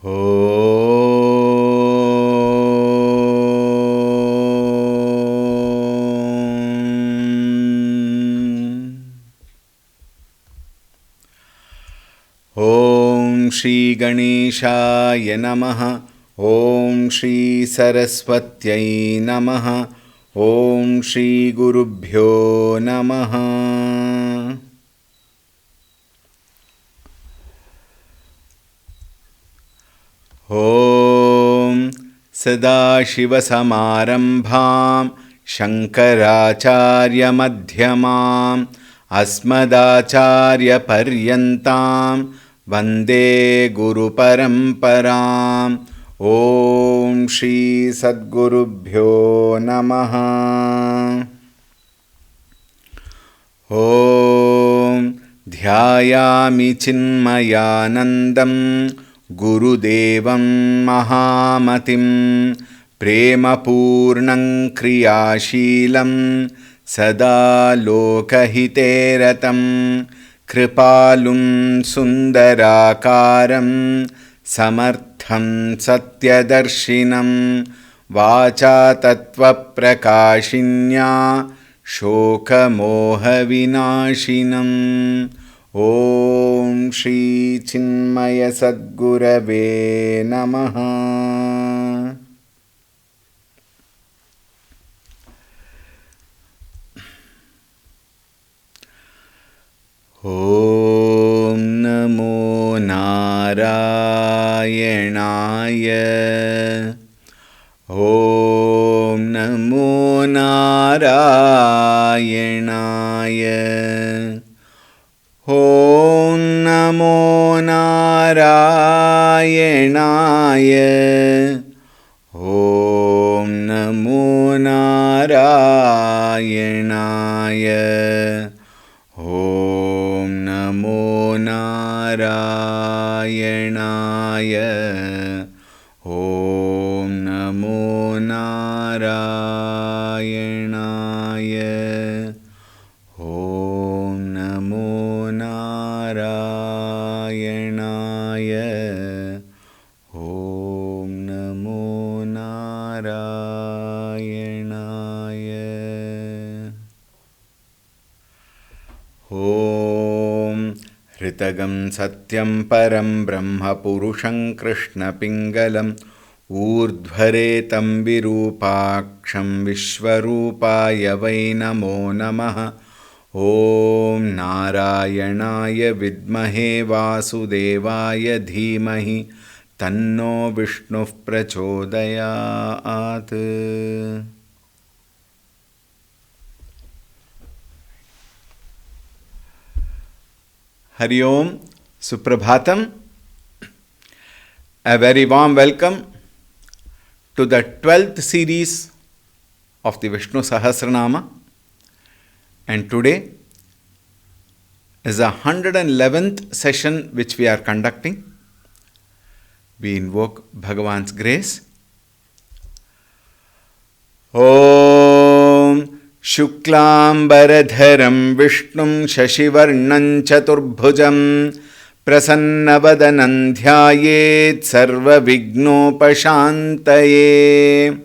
ॐ श्री गणेशाय नमः। ॐ श्री सरस्वत्यै नमः। ॐ श्री गुरुभ्यो नमः। ॐ सदाशिवसमारम्भां शङ्कराचार्यमध्यमाम् अस्मदाचार्यपर्यन्तां वन्दे गुरुपरम्पराम्। ॐ श्री सद्गुरुभ्यो नमः। ॐ ध्यायामि चिन्मयानन्दं गुरुदेवं महामतिं प्रेमपूर्णं क्रियाशीलं सदा लोकहिते रतं कृपालुं सुन्दराकारं समर्थं सत्यदर्शिनं वाचा तत्त्वप्रकाशिन्या शोकमोहविनाशिनम्। ॐ श्री चिन्मय सद्गुरवे नमः। ॐ नमो नारायणाय। ॐ नमो नारायणाय। ॐ नमो नारायणाय। ॐ नमो नारायणाय। ॐ नमो नारायणाय। ॐ नमो नारायणाय। ॐ नमो नारायणाय। ॐ नमो नारायणाय। ॐ हृतगं सत्यं परं ब्रह्म पुरुषं कृष्णपिङ्गलम् ऊर्ध्वरेतं विरूपाक्षं विश्वरूपाय वै नमो नमः। ॐ नारायणाय विद्महे वासुदेवाय धीमहि तन्नो विष्णुः प्रचोदयात्। हरि ओम, Suprabhatam. A very warm welcome to the 12th series of the Vishnu Sahasranama, and today is the 111th session which we are conducting. We invoke Bhagavan's grace. Om Shuklambaradharam Vishnum Shashivarnam Chaturbhujam Prasannabadanam Dhyayet Sarva Vignopashantaye.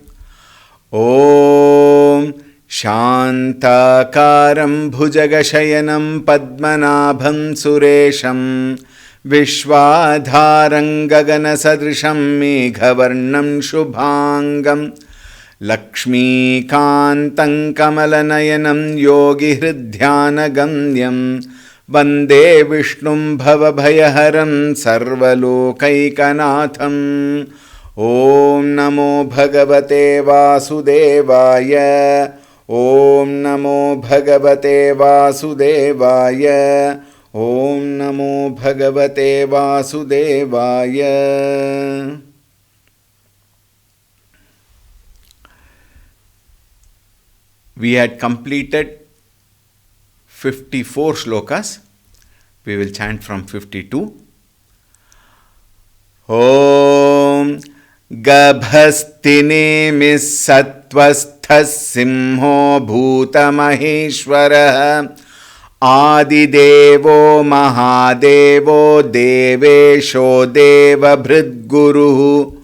Om Shantakaram Bhujagashayanam Padmanabham Suresham Vishwadharang Gaganasadrisham Meghavarnam Shubhangam Lakshmikantam Kamalanayanam Yogihriddhyanagamyam Vande Vishnum Bhavabhayaharam Sarvalokaikanaatham. Om Namo Bhagavate Vasudevaya. Om Namo Bhagavate Vasudevaya. Om Namo Bhagavate Vasudevaya. We had completed 54 shlokas. We will chant from 52. Om Gabhastine Sattvasthas Simho Bhuta Maheshwarah Adidevo Mahadevo Devesho Devabhridguruhu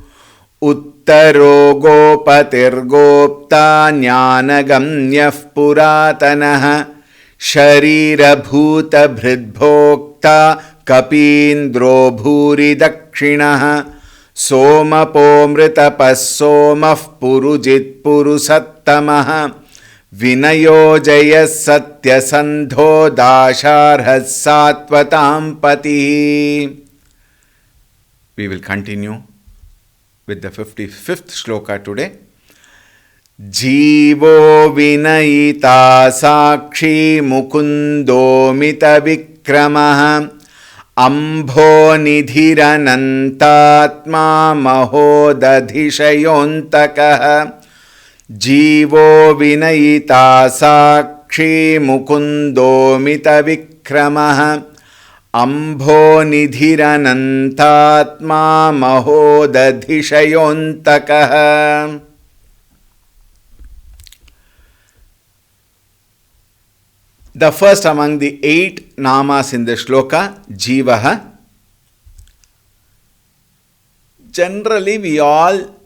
Uttaro Gopatirgopta Jnanagamnyah Puratanaha Sharira Bhuta Bhridbhokta Kapindro Bhuri Dakshinaha Somapomritapas Somah Purujit Purusattamaha Vinayo Jayas Satyasandho Dasharhas Sattvatam Pati. We will continue with the 55th shloka today. Jivo vinayita sakshi mukundo mita vikramaha ambho nidhiranantatma mahodadhishayontakah Jivo vinayita sakshi mukundo mita vikramaha ambho nidhiranantatma mahodadhishayontakah. The first among the 8 namas in the shloka, Jivaha. Generally we all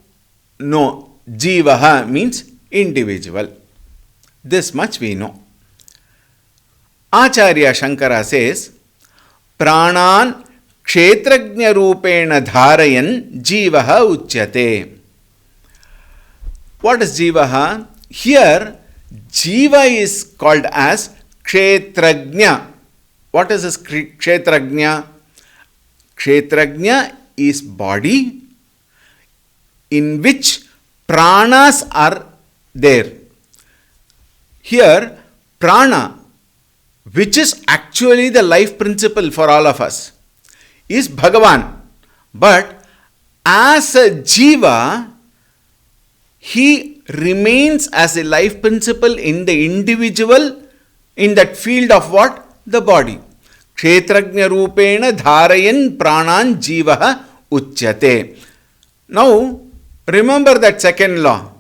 know Jivaha means individual. This much we know. Acharya Shankara says, Pranan kshetrajna rupena dharayan Jivaha uchyate. What is Jivaha? Here, Jiva is called as Kshetrajna. What is this Kshetrajna? Kshetrajna is body in which pranas are there. Here, prana, which is actually the life principle for all of us, is Bhagavan. But as a Jiva, he remains as a life principle in the individual, in that field of what? The body. Kshetrajna rupena dharayan pranan jivaha uchyate. Now, remember that second law.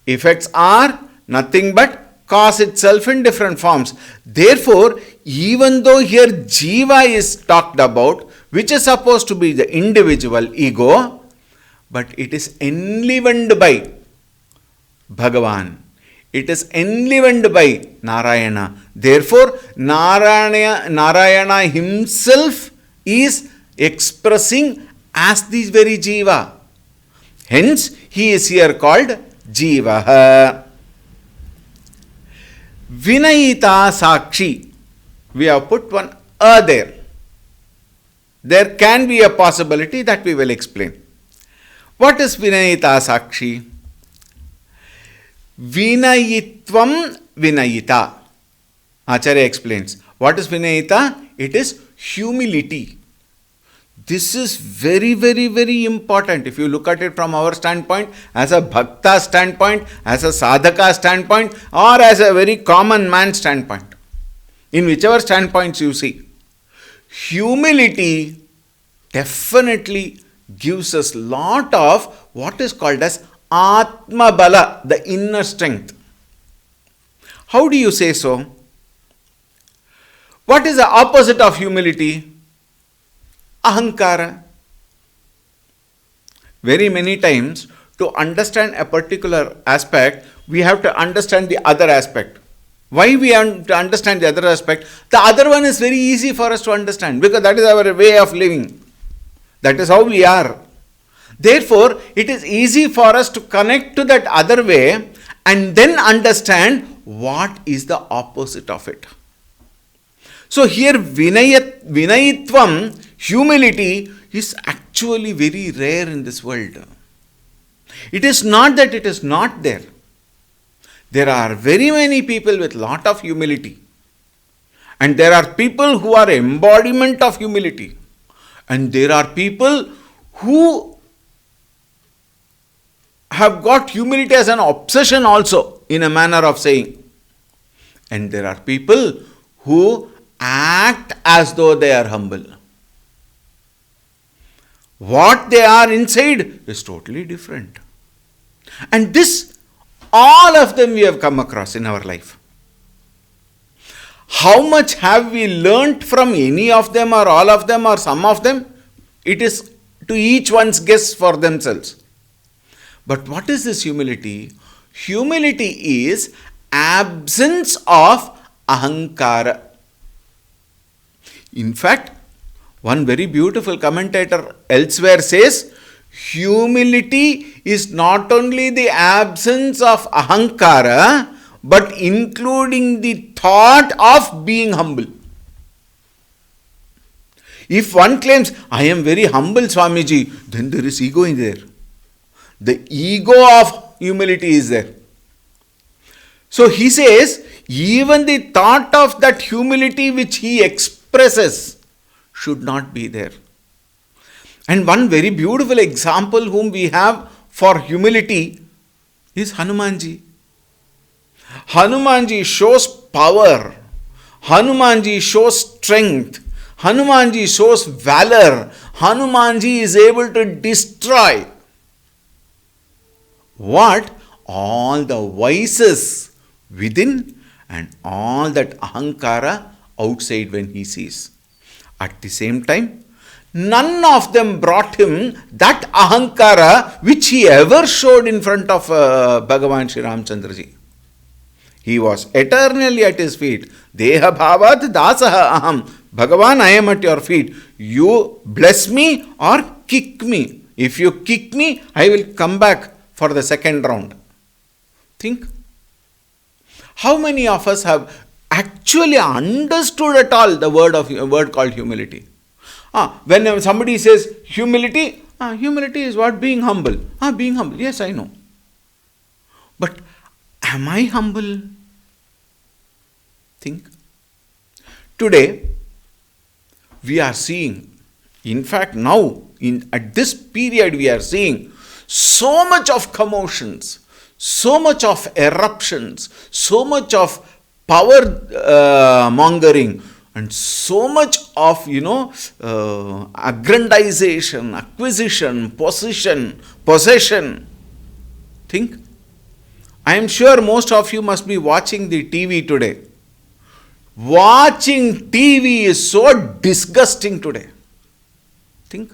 Effects are nothing but cause itself in different forms. Therefore, even though here jiva is talked about, which is supposed to be the individual ego, but it is enlivened by Bhagavan. It is enlivened by Narayana. Therefore, Narayana himself is expressing as this very Jiva. Hence, he is here called Jivaha. Vinayita Sakshi. We have put one A there. There can be a possibility that we will explain. What is Vinayita Sakshi? Vinayitvam Vinayita. Acharya explains. What is Vinayita? It is humility. This is very, very, very important. If you look at it from our standpoint, as a bhakta standpoint, as a sadhaka standpoint, or as a very common man standpoint, in whichever standpoints you see, humility definitely gives us lot of what is called as Atma Bala, the inner strength. How do you say so? What is the opposite of humility? Ahankara. Very many times, to understand a particular aspect, we have to understand the other aspect. Why we have to understand the other aspect? The other one is very easy for us to understand because that is our way of living. That is how we are. Therefore, it is easy for us to connect to that other way and then understand what is the opposite of it. So here Vinayitvam, humility, is actually very rare in this world. It is not that it is not there. There are very many people with lot of humility. And there are people who are embodiment of humility. And there are people who have got humility as an obsession also, in a manner of saying. And there are people who act as though they are humble. What they are inside is totally different. And this, all of them we have come across in our life. How much have we learnt from any of them or all of them or some of them? It is to each one's guess for themselves. But what is this humility? Humility is absence of ahankara. In fact, one very beautiful commentator elsewhere says, humility is not only the absence of ahankara, but including the thought of being humble. If one claims, I am very humble, Swamiji, then there is ego in there. The ego of humility is there. So he says, even the thought of that humility which he expresses should not be there. And one very beautiful example whom we have for humility is Hanumanji. Hanumanji shows power. Hanumanji shows strength. Hanumanji shows valor. Hanumanji is able to destroy what? All the vices within and all that ahankara outside when he sees. At the same time, none of them brought him that ahankara which he ever showed in front of Bhagavan Shri Ramchandraji. He was eternally at his feet. Deha bhavat dasaha aham. Bhagavan, I am at your feet. You bless me or kick me. If you kick me, I will come back for the second round. Think. How many of us have actually understood at all the word called humility? When somebody says humility, humility is what? Being humble. Being humble. Yes, I know. But am I humble? Think. Today, we are seeing, in fact now, at this period we are seeing so much of commotions, so much of eruptions, so much of power mongering, and so much of, aggrandization, acquisition, possession. Think. I am sure most of you must be watching the TV today. Watching TV is so disgusting today. Think.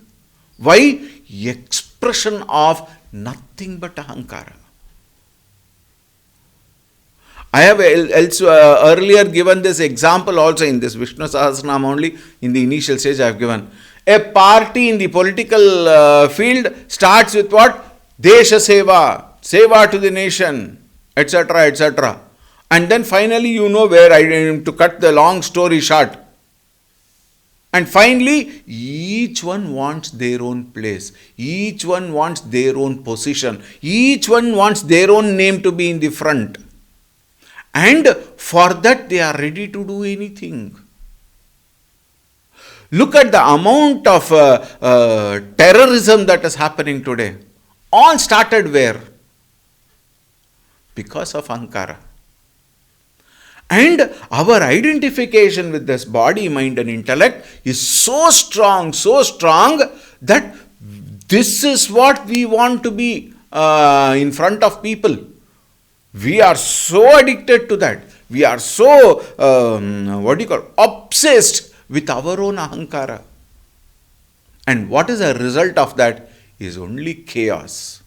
Why? Expression of nothing but ahankara. I have earlier given this example also in this Vishnu Sahasranama only. In the initial stage I have given. A party in the political field starts with what? Desha Seva, Seva to the nation, etc., etc. And then finally where I am to cut the long story short. And finally, each one wants their own place. Each one wants their own position. Each one wants their own name to be in the front. And for that they are ready to do anything. Look at the amount of terrorism that is happening today. All started where? Because of ahankara. And our identification with this body, mind and intellect is so strong that this is what we want to be in front of people. We are so addicted to that. We are so, obsessed with our own ahankara. And what is a result of that? Is only chaos.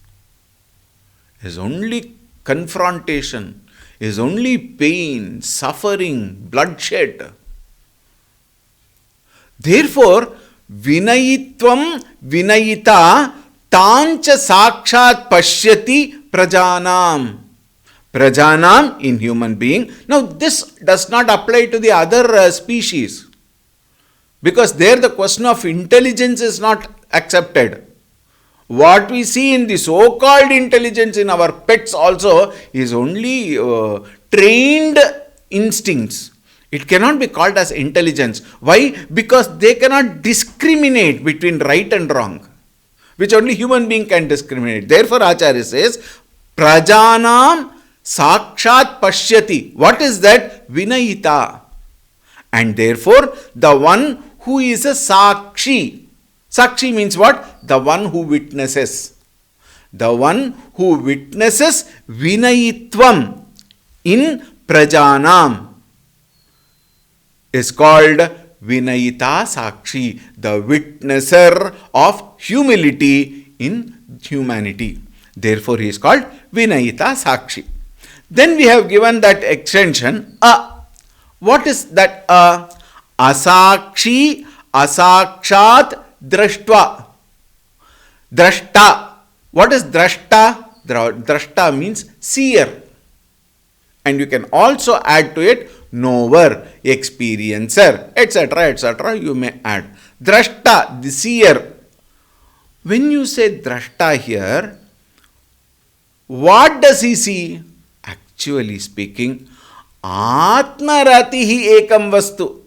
Is only confrontation. Is only pain, suffering, bloodshed. Therefore, vinayitvam vinayita tancha sakshat pashyati prajanam. Prajanam in human being. Now this does not apply to the other species. Because there the question of intelligence is not accepted. What we see in the so-called intelligence in our pets also is only trained instincts. It cannot be called as intelligence. Why? Because they cannot discriminate between right and wrong, which only human being can discriminate. Therefore, Acharya says, Prajanam sakshat pashyati. What is that? Vinayita. And therefore, the one who is a sakshi. Sakshi means what? The one who witnesses. The one who witnesses vinayitvam in prajanam. is called Vinayita Sakshi, the witnesser of humility in humanity. Therefore, he is called Vinayita Sakshi. Then we have given that extension A. What is that A? Asakshi asakshat drashtva. Drashta. What is drashta? Drashta means seer. And you can also add to it knower, experiencer, etc., etc. You may add. Drashta, the seer. When you say drashta here, what does he see? Actually speaking, Atmaratihi ekam vastu.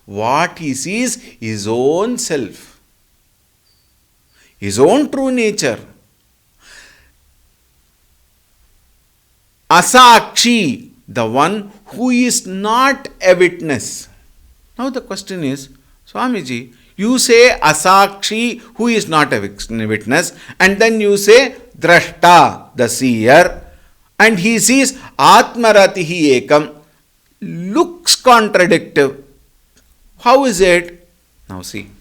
What he sees, his own self, his own true nature. Asakshi, the one who is not a witness. Now the question is, Swamiji, you say Asakshi, who is not a witness, and then you say Drashta, the seer, and he sees Atmaratihi ekam. Looks contradictive. How is it? Now see.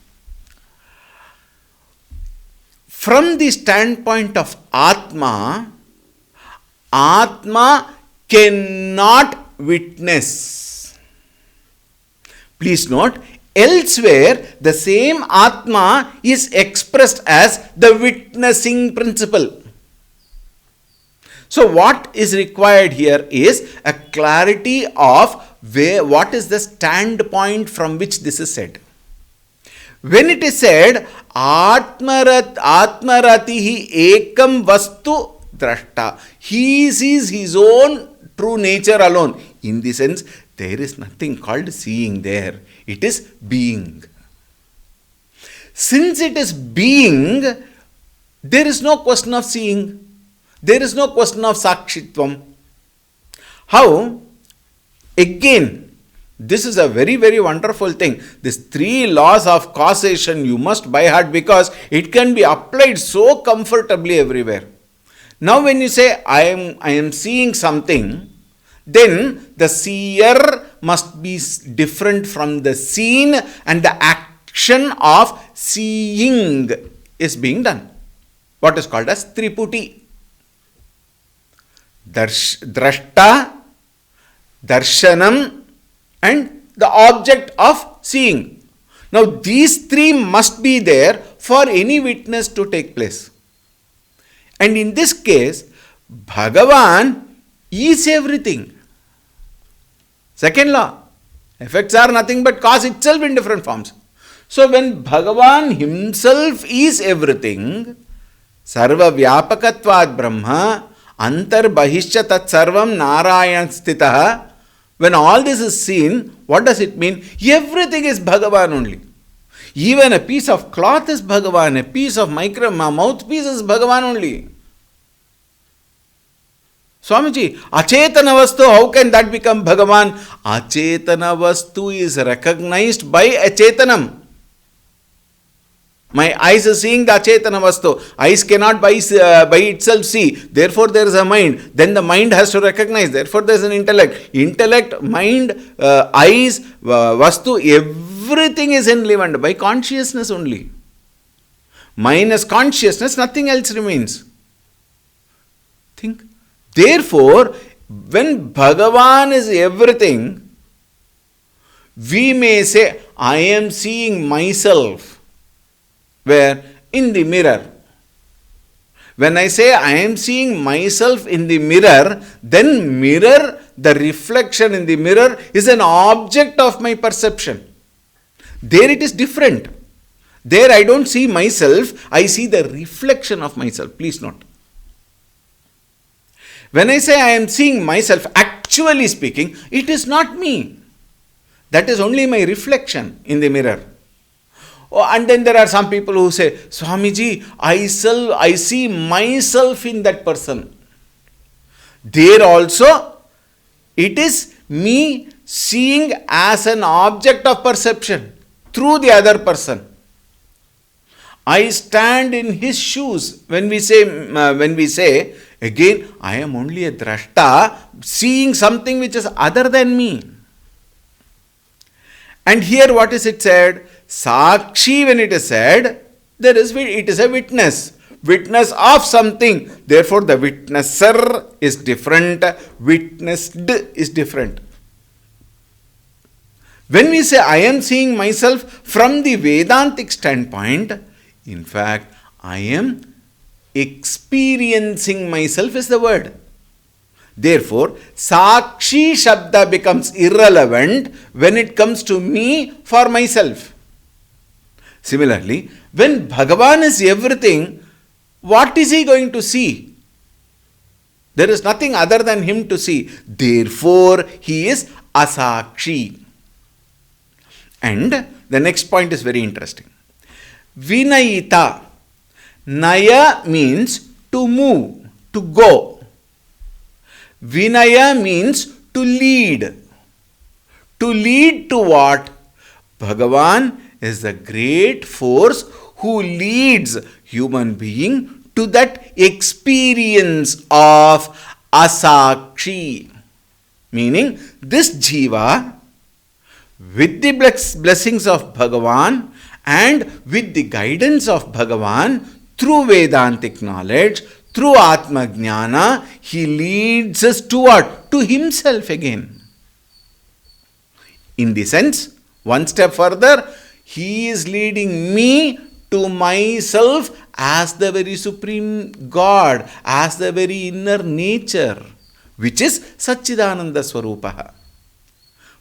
From the standpoint of Atma, Atma cannot witness. Please note, elsewhere the same Atma is expressed as the witnessing principle. So what is required here is a clarity of what is the standpoint from which this is said. When it is said, Atmaratihi ekam vastu drashta, he sees his own true nature alone. In the sense, there is nothing called seeing there. It is being. Since it is being, there is no question of seeing. There is no question of sakshitvam. How? Again, this is a very, very wonderful thing. These 3 laws of causation you must by heart, because it can be applied so comfortably everywhere. Now when you say, I am seeing something, then the seer must be different from the seen, and the action of seeing is being done. What is called as triputi. Drashta, darshanam, and the object of seeing. Now these 3 must be there for any witness to take place. And in this case, Bhagavan is everything. Second law, effects are nothing but cause itself in different forms. So when Bhagavan himself is everything, sarva vyapakatvad brahma, antar bahishya tat sarvam narayan stitaha, when all this is seen, what does it mean? Everything is Bhagavan only. Even a piece of cloth is Bhagavan, a piece of mouthpiece is Bhagavan only. Swamiji, achetana vastu, how can that become Bhagavan? Achetana vastu is recognized by achetanam. My eyes are seeing the achetana vastu. Eyes cannot by itself see. Therefore, there is a mind. Then the mind has to recognize. Therefore, there is an intellect. Intellect, mind, eyes, vastu, everything is enlivened by consciousness only. Minus consciousness, nothing else remains. Think. Therefore, when Bhagavan is everything, we may say, I am seeing myself. Where? In the mirror. When I say I am seeing myself in the mirror, then mirror, the reflection in the mirror is an object of my perception. There it is different. There I don't see myself, I see the reflection of myself. Please note. When I say I am seeing myself, actually speaking, it is not me. That is only my reflection in the mirror. Oh, and then there are some people who say, Swamiji, I see myself in that person. There also, it is me seeing as an object of perception through the other person. I stand in his shoes. When we say, again, I am only a drashta, seeing something which is other than me. And here what is it said? Sakshi, when it is said, it is a witness. Witness of something. Therefore, the witnesser is different. Witnessed is different. When we say I am seeing myself from the Vedantic standpoint, in fact, I am experiencing myself is the word. Therefore, Sakshi Shabda becomes irrelevant when it comes to me for myself. Similarly, when Bhagavan is everything, what is he going to see? There is nothing other than him to see. Therefore, he is Asakshi. And the next point is very interesting. Vinayita. Naya means to move, to go. Vinaya means to lead. To lead to what? Bhagavan is the great force who leads human being to that experience of Asakshi. Meaning, this jiva, with the blessings of Bhagavan and with the guidance of Bhagavan, through Vedantic knowledge, through Atma Jnana, he leads us to what? To himself again. In the sense, one step further, he is leading me to myself as the very supreme God, as the very inner nature, which is Satchidananda Swarupaha.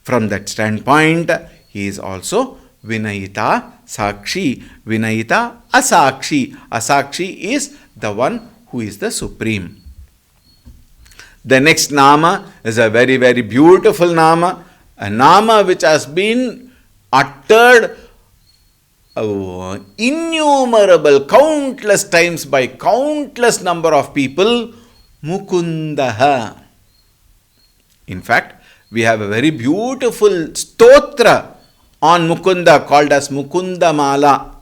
From that standpoint, he is also Vinayita Sakshi, Vinayita Asakshi. Asakshi is the one who is the supreme. The next nama is a very, very beautiful nama, a nama which has been uttered innumerable, countless times by countless number of people, Mukundaha. In fact, we have a very beautiful stotra on Mukunda called as Mukunda Mala,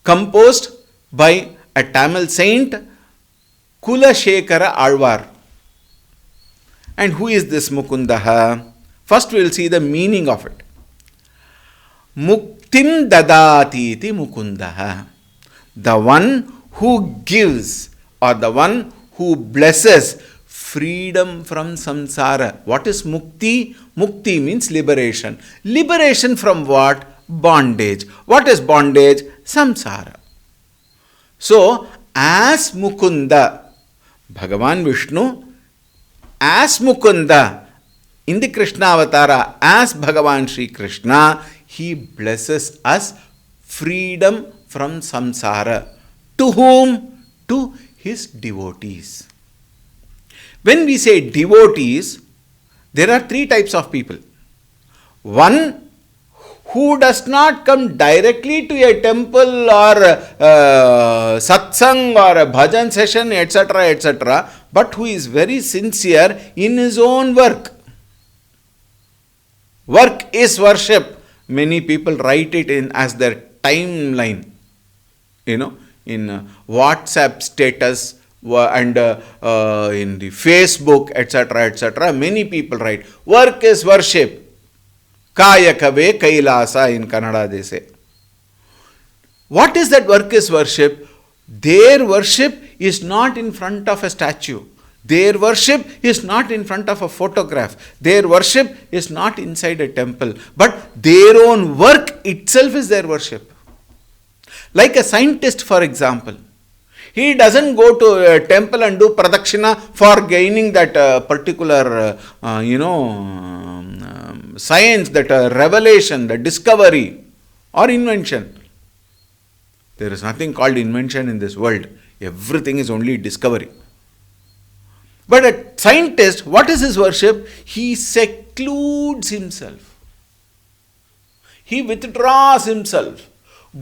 composed by a Tamil saint, Kulashekara Alvar. And who is this Mukundaha? First we will see the meaning of it. Muktim dadati iti Mukundaha. The one who gives or the one who blesses freedom from samsara. What is mukti? Mukti means liberation. Liberation from what? Bondage. What is bondage? Samsara. So, as Mukunda, Bhagavan Vishnu, as Mukunda, in the Krishna Avatara, as Bhagavan Sri Krishna, he blesses us freedom from samsara. To whom? To his devotees. When we say devotees, there are three types of people. One who does not come directly to a temple or satsang or a bhajan session, etc., etc., but who is very sincere in his own work. Work is worship. Many people write it in as their timeline. In WhatsApp status and in the Facebook, etc., etc., many people write, work is worship. Kayakave Kailasa in Kannada they say. What is that work is worship? Their worship is not in front of a statue. Their worship is not in front of a photograph. Their worship is not inside a temple. But their own work itself is their worship. Like a scientist, for example. He doesn't go to a temple and do pradakshina for gaining that particular, science, that revelation, the discovery or invention. There is nothing called invention in this world. Everything is only discovery. But a scientist, what is his worship? He secludes himself. He withdraws himself.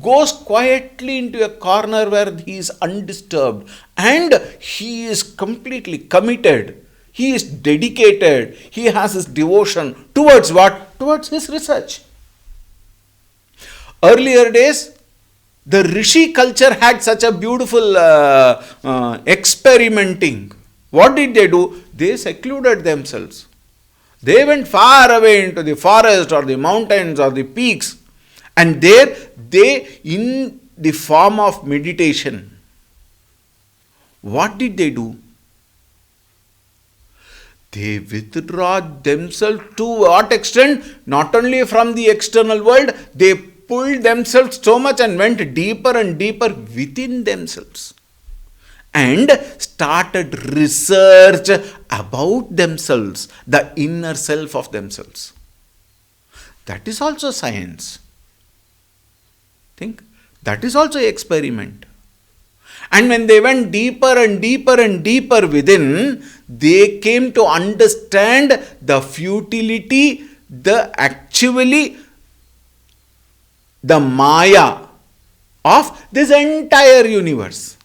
Goes quietly into a corner where he is undisturbed and he is completely committed. He is dedicated. He has his devotion towards what? Towards his research. Earlier days, the Rishi culture had such a beautiful experimenting. What did they do? They secluded themselves. They went far away into the forest or the mountains or the peaks, and there they, in the form of meditation, what did they do? They withdraw themselves to what extent? Not only from the external world, they pulled themselves so much and went deeper and deeper within themselves and started research about themselves, the inner self of themselves. That is also science. Think, that is also experiment. And when they went deeper and deeper and deeper within, they came to understand the futility, the Maya of this entire universe.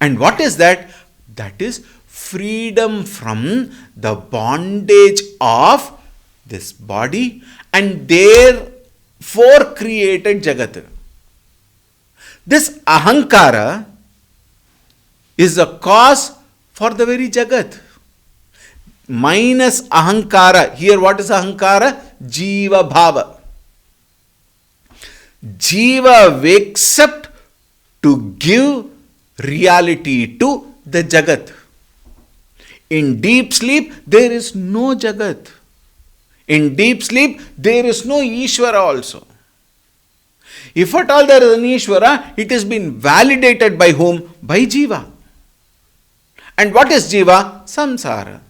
And what is that? That is freedom from the bondage of this body and therefore created Jagat. This ahankara is a cause for the very Jagat. Minus ahankara. Here what is ahankara? Jiva bhava. Jiva wakes up to give reality to the Jagat. In deep sleep, there is no Jagat. In deep sleep, there is no Ishvara also. If at all there is an Ishvara, it has been validated by whom? By Jiva. And what is Jiva? Samsara.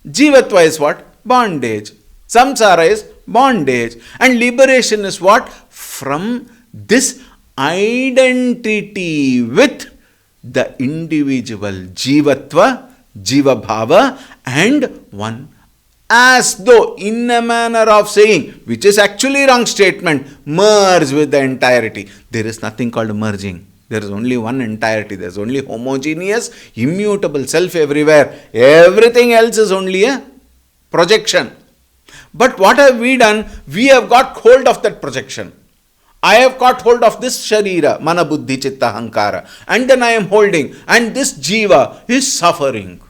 Jivatva is what? Bondage. Samsara is bondage. And liberation is what? From this identity with the individual Jivatva, Jiva Bhava, and one, as though in a manner of saying, which is actually wrong statement, merge with the entirety. There is nothing called merging. There is only one entirety. There is only homogeneous, immutable self everywhere. Everything else is only a projection. But what have we done? We have got hold of that projection. I have got hold of this sharira, mana buddhi chitta hankara, and then I am holding, and this jiva is suffering.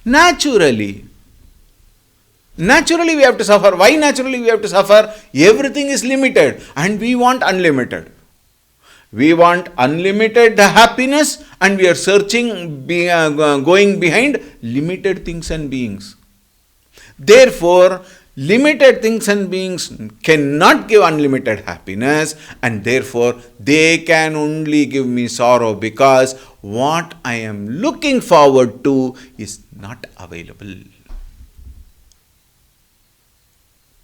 Naturally we have to suffer. Why naturally we have to suffer? Everything is limited and we want unlimited. We want unlimited happiness and we are searching, going behind limited things and beings. Therefore, limited things and beings cannot give unlimited happiness, and therefore they can only give me sorrow because what I am looking forward to is not available.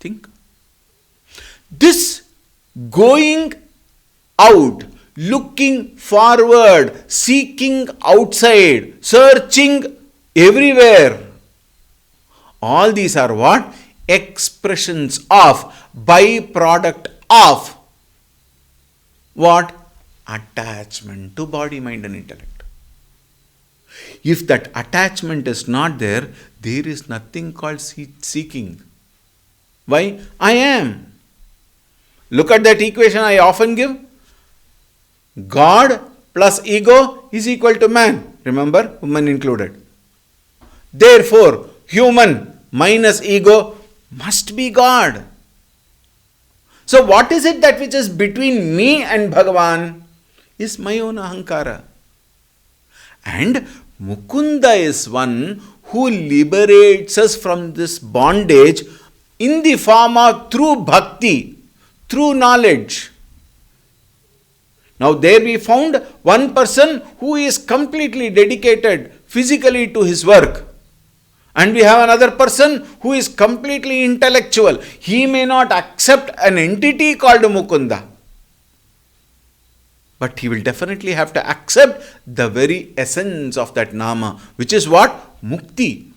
Think. This going out, looking forward, seeking outside, searching everywhere, all these are what? Expressions of, byproduct of what? Attachment to body, mind and intellect. If that attachment is not there, there is nothing called seeking. Why? I am. Look at that equation I often give. God plus ego is equal to man. Remember, woman included. Therefore, human minus ego must be God. So what is it that which is between me and Bhagavan? Is my own ahankara. And Mukunda is one who liberates us from this bondage in the form of through bhakti, through knowledge. Now there we found one person who is completely dedicated physically to his work. And we have another person who is completely intellectual. He may not accept an entity called Mukunda, but he will definitely have to accept the very essence of that Nama, which is what? Mukti.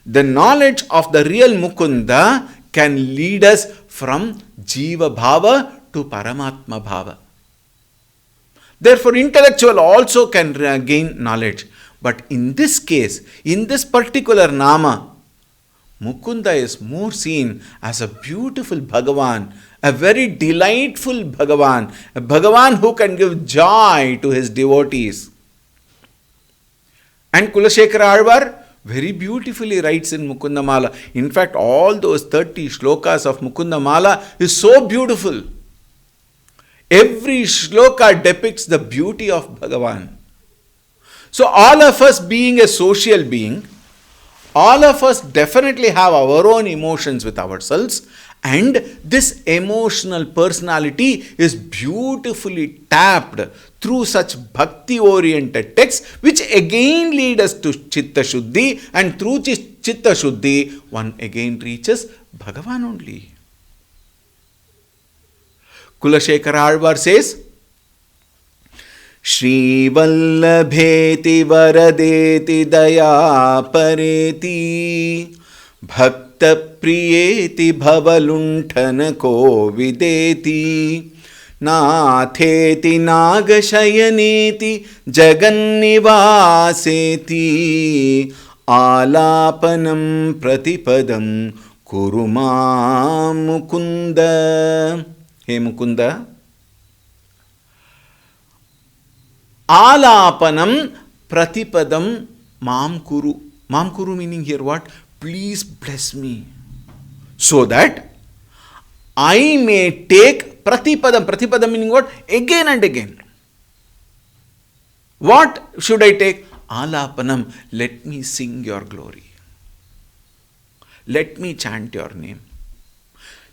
The knowledge of the real Mukunda can lead us from Jiva Bhava to Paramatma Bhava. Therefore, intellectual also can gain knowledge. But in this case, in this particular Nama, Mukunda is more seen as a beautiful Bhagavan, a very delightful Bhagavan, a Bhagavan who can give joy to his devotees. And Kulashekara Alvar, very beautifully writes in Mukundamala. In fact, all those 30 shlokas of Mukundamala is so beautiful. Every shloka depicts the beauty of Bhagavan. So all of us being a social being, all of us definitely have our own emotions with ourselves, and this emotional personality is beautifully tapped through such bhakti-oriented texts, which again lead us to Chitta Shuddhi, and through Chitta Shuddhi, one again reaches Bhagavan only. Kulashekara Alvar says, श्रीवल्लभेति वरदेति दयापरेति भक्तप्रियेति भवलुण्ठनको विदेति नाथेति नागशयनेति जगन्निवासेति आलापनं प्रतिपदं कुरु मां मुकुन्द. हे Mukund, Alapanam pratipadam mam kuru. Mam kuru meaning here what? Please bless me. So that I may take pratipadam. Pratipadam meaning what? Again and again. What should I take? Alapanam. Let me sing your glory. Let me chant your name.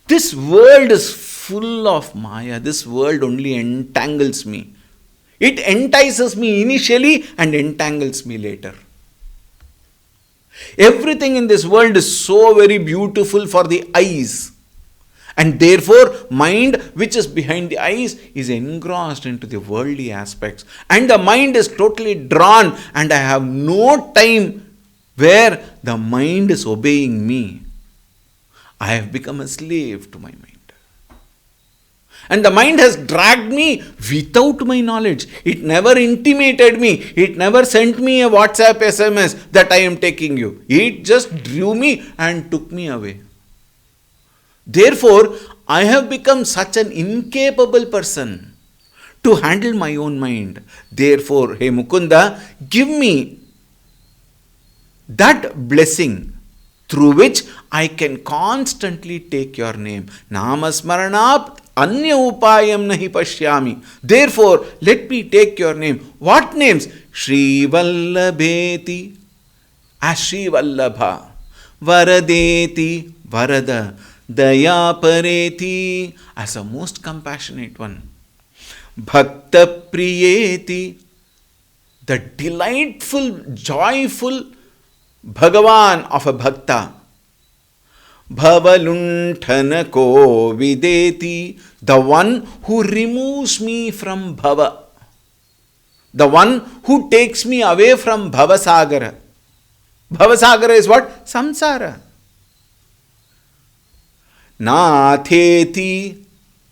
This world is full of Maya. This world only entangles me. It entices me initially and entangles me later. Everything in this world is so very beautiful for the eyes. And therefore, mind which is behind the eyes is engrossed into the worldly aspects. And the mind is totally drawn, and I have no time where the mind is obeying me. I have become a slave to my mind. And the mind has dragged me without my knowledge. It never intimated me. It never sent me a WhatsApp SMS that I am taking you. It just drew me and took me away. Therefore, I have become such an incapable person to handle my own mind. Therefore, hey Mukunda, give me that blessing through which I can constantly take your name. Namasmaranap Anya upayam nahi pashyami. Therefore, let me take your name. What names? Shri Vallabheti, as Shri Vallabha, Varadeti, Varada, Dayapareti, as a most compassionate one. Bhakta Priyeti, the delightful, joyful Bhagavan of a Bhakta. Bhavaluntanako videti, the one who removes me from bhava, the one who takes me away from bhavasagara. Bhavasagara is what? Samsara. Natheti,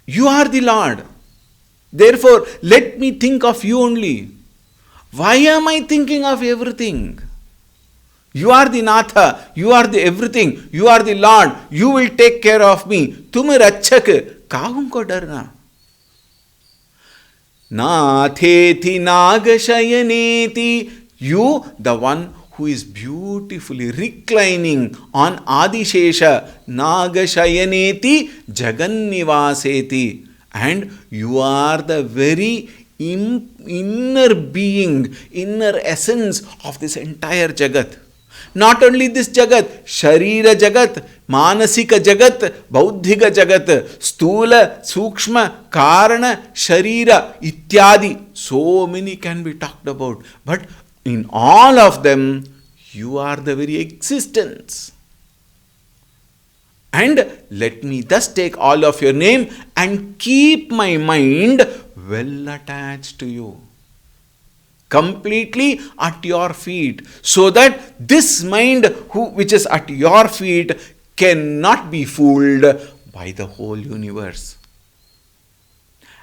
you are the Lord. Therefore, let me think of you only. Why am I thinking of everything? You are the Natha, you are the everything, you are the Lord, you will take care of me. Tum rachak, kahum ko darna. Natheti nagashayaneti, you, the one who is beautifully reclining on Adishesha, nagashayaneti jagannivaseti. And you are the very inner being, inner essence of this entire Jagat. Not only this Jagat, Sharira Jagat, Manasika Jagat, Bauddhika Jagat, Stula, Sukshma, Karana, Sharira, Ityadi. So many can be talked about. But in all of them, you are the very existence. And let me thus take all of your name and keep my mind well attached to you. Completely at your feet, so that this mind which is at your feet cannot be fooled by the whole universe.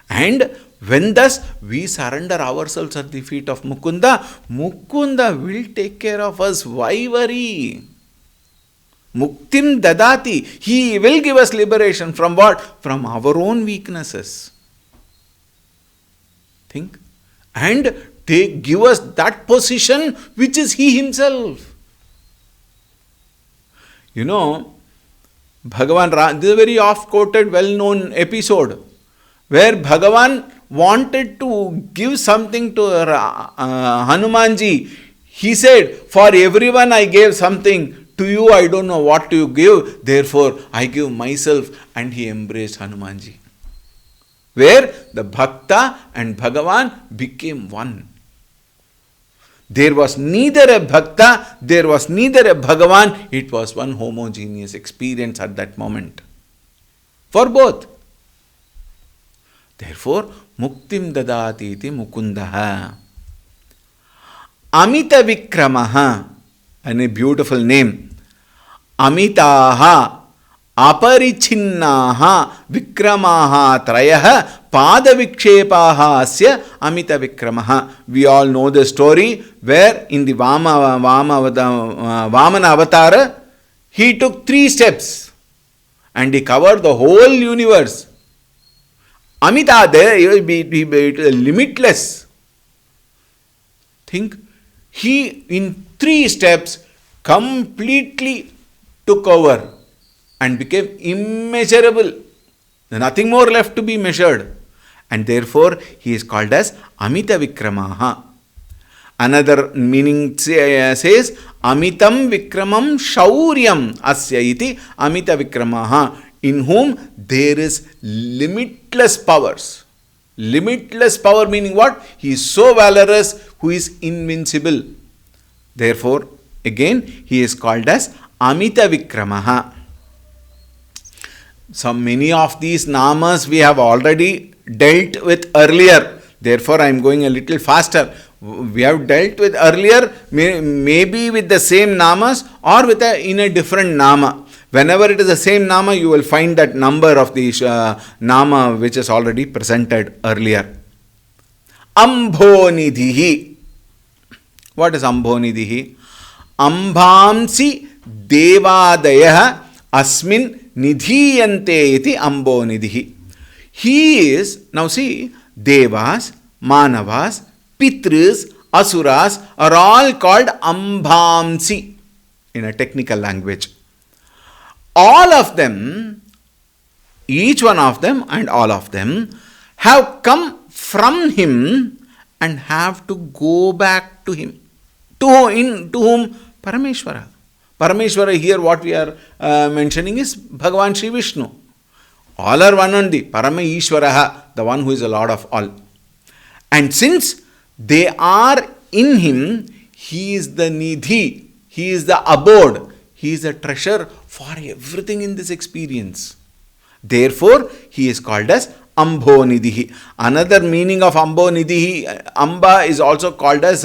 And when thus we surrender ourselves at the feet of Mukunda, Mukunda will take care of us. Why worry? Muktim dadati. He will give us liberation from what? From our own weaknesses. Think. And give us that position which is He Himself. You know, Bhagavan Ram, this is a very oft-quoted, well-known episode where Bhagavan wanted to give something to Hanumanji. He said, for everyone I gave something, to you I don't know what to give, therefore I give myself, and he embraced Hanumanji. Where the Bhakta and Bhagavan became one. There was neither a Bhakta, there was neither a Bhagavan, it was one homogeneous experience at that moment. For both. Therefore, Muktim Dadati iti Mukundaha. Amita Vikramaha, and a beautiful name. Amitaha, Aparichinnaha, Vikramaha Trayaha, Padavikshepaha asya Amita Vikramaha. We all know the story where in the Vamana Avatara, he took 3 steps and he covered the whole universe. Amita there, it will be limitless. Think, he in 3 steps completely took over and became immeasurable. Nothing more left to be measured. And therefore, he is called as Amita Vikramaha. Another meaning says, Amitam Vikramam Shauryam Asya iti Amita Vikramaha, in whom there is limitless powers. Limitless power meaning what? He is so valorous, who is invincible. Therefore, again, he is called as Amita Vikramaha. So many of these namas we have already dealt with earlier. Therefore, I am going a little faster. We have dealt with earlier, maybe with the same namas or with in a different nama. Whenever it is the same nama, you will find that number of the nama which is already presented earlier. Ambonidhihi. What is Ambonidhihi? Ambhamsi devadayaha asmin nidhiyante iti Ambonidhihi. He is, now see, devas, manavas, pitris, asuras are all called Ambhamsi in a technical language. All of them, each one of them and all of them have come from him and have to go back to him. To whom? Parameshwara. Parameshwara here what we are mentioning is Bhagavan Sri Vishnu. All are one only. Parama Ishwaraha, the one who is the Lord of all. And since they are in him, he is the Nidhi, he is the abode, he is the treasure for everything in this experience. Therefore, he is called as Ambonidhihi. Another meaning of Ambonidhihi, Amba is also called as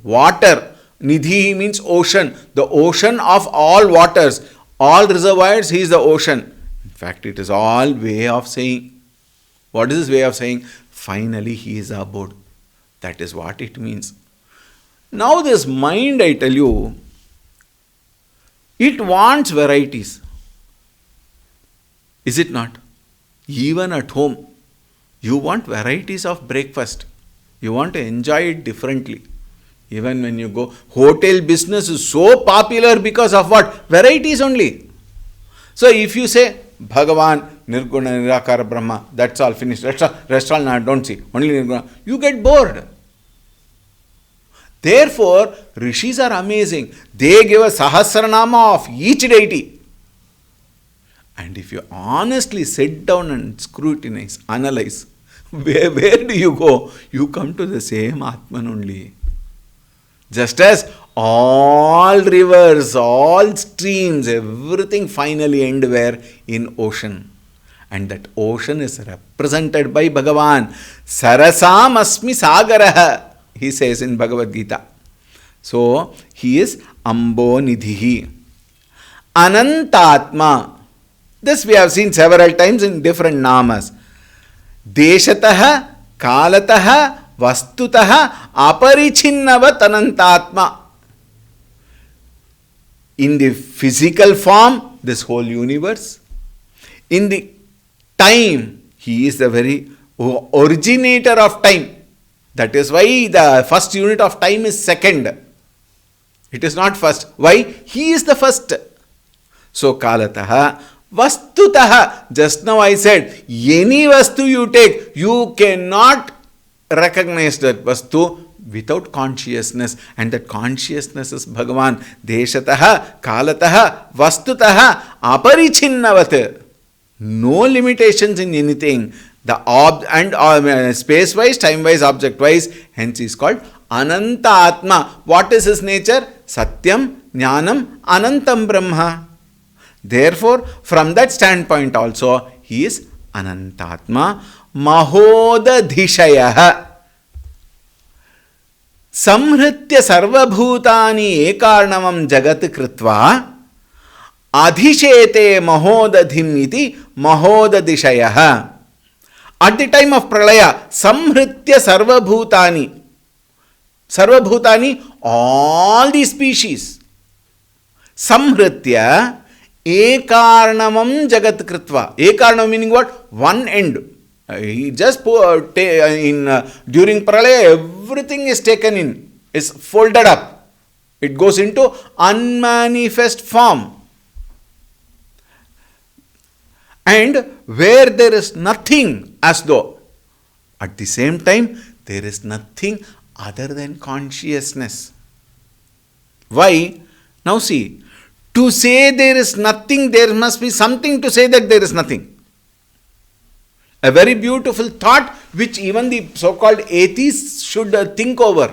water. Nidhi means ocean, the ocean of all waters, all reservoirs, he is the ocean. In fact, it is all way of saying. What is this way of saying? Finally, he is abode. That is what it means. Now this mind, I tell you, it wants varieties. Is it not? Even at home, you want varieties of breakfast. You want to enjoy it differently. Even when you go, hotel business is so popular because of what? Varieties only. So if you say, Bhagavan, Nirguna, Nirakara, Brahma, that's all finished. Rest all I don't see. Only Nirguna. You get bored. Therefore, Rishis are amazing. They give a Sahasranama of each deity. And if you honestly sit down and scrutinize, analyze, where do you go? You come to the same Atman only. Just as all rivers, all streams, everything finally end where? In ocean. And that ocean is represented by Bhagavan. Sarasam asmi sagaraha, he says in Bhagavad Gita. So, he is Ambonidhihi. Anantatma. This we have seen several times in different namas. Deshataha, Kalataha, Vastutaha, Aparichinnavat Anantatma. In the physical form, this whole universe. In the time, he is the very originator of time. That is why the first unit of time is second. It is not first. Why? He is the first. So kalataha, vastutaha. Just now I said, any vastu you take, you cannot recognize that vastu without consciousness, and that consciousness is Bhagavan. Deshataha, kalataha, vastutaha, aparichinnavate. No limitations in anything. The space-wise, time-wise, object-wise, hence he is called Ananta Atma. What is his nature? Satyam, Jnanam, Anantam Brahma. Therefore, from that standpoint also, he is Anantatma, Mahodadhishayaha. Samhritya sarvabhutani ekarnavam jagat kritva adhishete mahodadhim iti mahodadishayaha. At the time of pralaya, samhritya sarvabhutani. Sarvabhutani, all the species. Samhritya ekarnavam jagat kritva. Ekarnam meaning what? One end. He just during pralaya, everything is taken in, is folded up. It goes into unmanifest form. And where there is nothing, as though, at the same time, there is nothing other than consciousness. Why? Now see, to say there is nothing, there must be something to say that there is nothing. A very beautiful thought which even the so-called atheists should think over.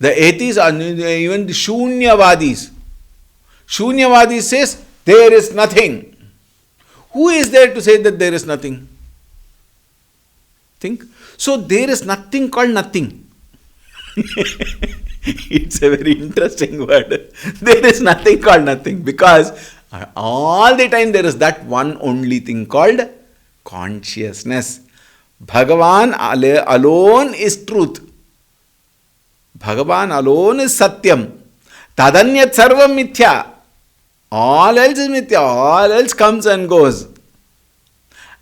The atheists are even the Shunyavadis. Shunyavadis says there is nothing. Who is there to say that there is nothing? Think. So there is nothing called nothing. It's a very interesting word. There is nothing called nothing, because all the time there is that one only thing called consciousness. Bhagavan alone is truth. Bhagavan alone is Satyam. Tadanyat sarvam mithya. All else is mithya. All else comes and goes.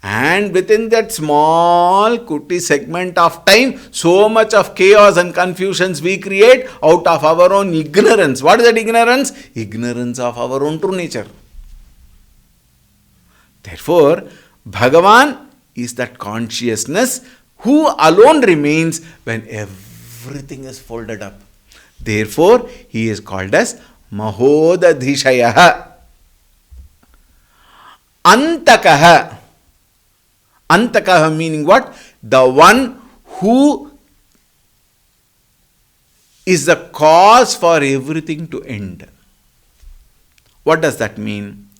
And within that small kuti segment of time, so much of chaos and confusions we create out of our own ignorance. What is that ignorance? Ignorance of our own true nature. Therefore, Bhagavan is that consciousness who alone remains when everything is folded up. Therefore, he is called as Mahodadhishayaha. Antakaha. Antakaha meaning what? The one who is the cause for everything to end. What does that mean?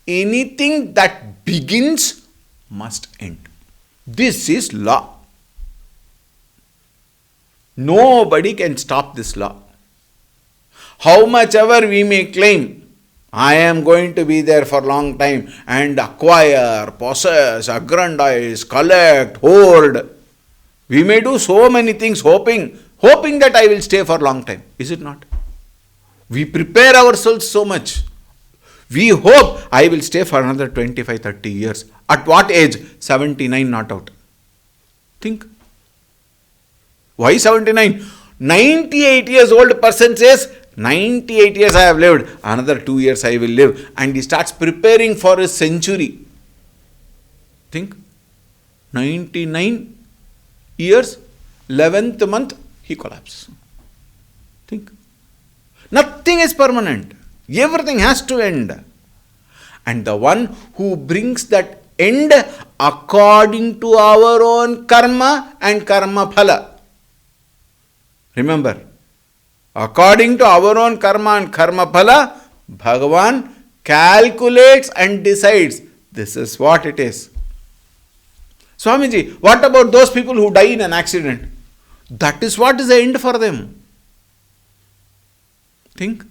Anything that begins must end. This is law. Nobody can stop this law. How much ever we may claim, I am going to be there for a long time and acquire, possess, aggrandize, collect, hoard. We may do so many things hoping that I will stay for a long time. Is it not? We prepare ourselves so much. We hope I will stay for another 25, 30 years. At what age? 79 not out. Think. Why 79? 98 years old person says, 98 years I have lived, another 2 years I will live. And he starts preparing for his century. Think. 99 years, 11th month, he collapses. Think. Nothing is permanent. Everything has to end. And the one who brings that end according to our own karma and karma phala. Remember, according to our own karma and karma phala, Bhagavan calculates and decides this is what it is. Swamiji, what about those people who die in an accident? That is what is the end for them. Think.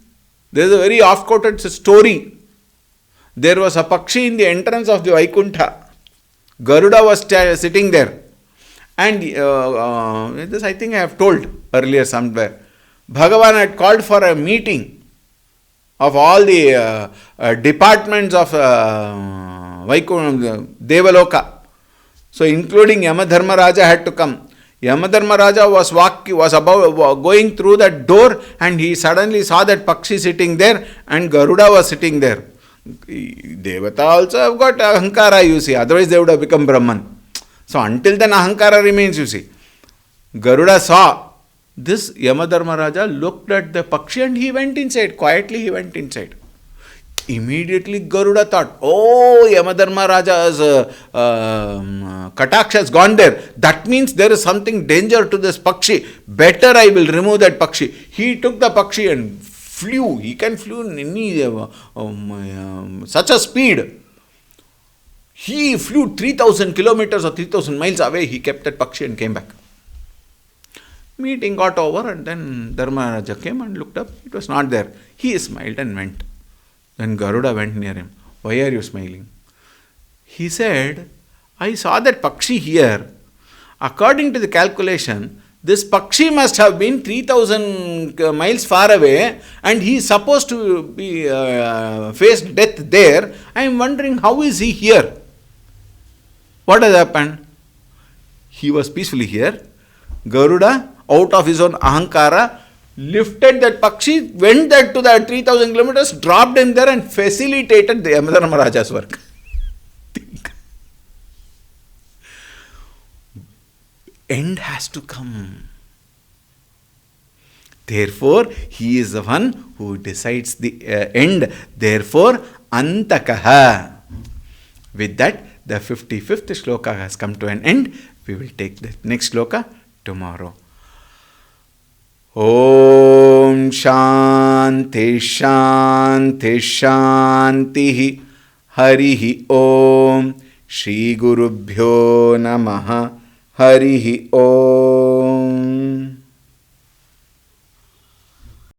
There is a very oft-quoted story. There was a Pakshi in the entrance of the Vaikuntha. Garuda was sitting there. And this I think I have told earlier somewhere. Bhagavan had called for a meeting of all the departments of Vaikuntha, Devaloka. So including Yamadharmaraja had to come. Yamadharmaraja was about going through that door, and he suddenly saw that Pakshi sitting there, and Garuda was sitting there. Devata also have got ahankara, you see, otherwise they would have become Brahman. So until then ahankara remains, you see. Garuda saw this. Yamadharmaraja looked at the Pakshi and he went inside. Quietly he went inside. Immediately Garuda thought, oh, Yamadharmaraja's Kataksha has gone there. That means there is something danger to this Pakshi. Better I will remove that Pakshi. He took the Pakshi and flew. He can flew in any, such a speed. He flew 3000 kilometers or 3000 miles away. He kept that Pakshi and came back. Meeting got over, and then Dharmaraja came and looked up. It was not there. He smiled and went. Then Garuda went near him. Why are you smiling? He said, I saw that Pakshi here. According to the calculation, this Pakshi must have been 3000 miles far away, and he is supposed to be faced death there. I am wondering, how is he here? What has happened? He was peacefully here. Garuda, out of his own ahankara, lifted that Pakshi, went that to that 3000 kilometers, dropped him there and facilitated the Yamadharmaraja's work. End has to come. Therefore, he is the one who decides the end. Therefore, Antakaha. With that, the 55th shloka has come to an end. We will take the next shloka tomorrow. Om Shanti Shanti Shanti Harihi Om Shri Gurubhyo Namaha Harihi Om.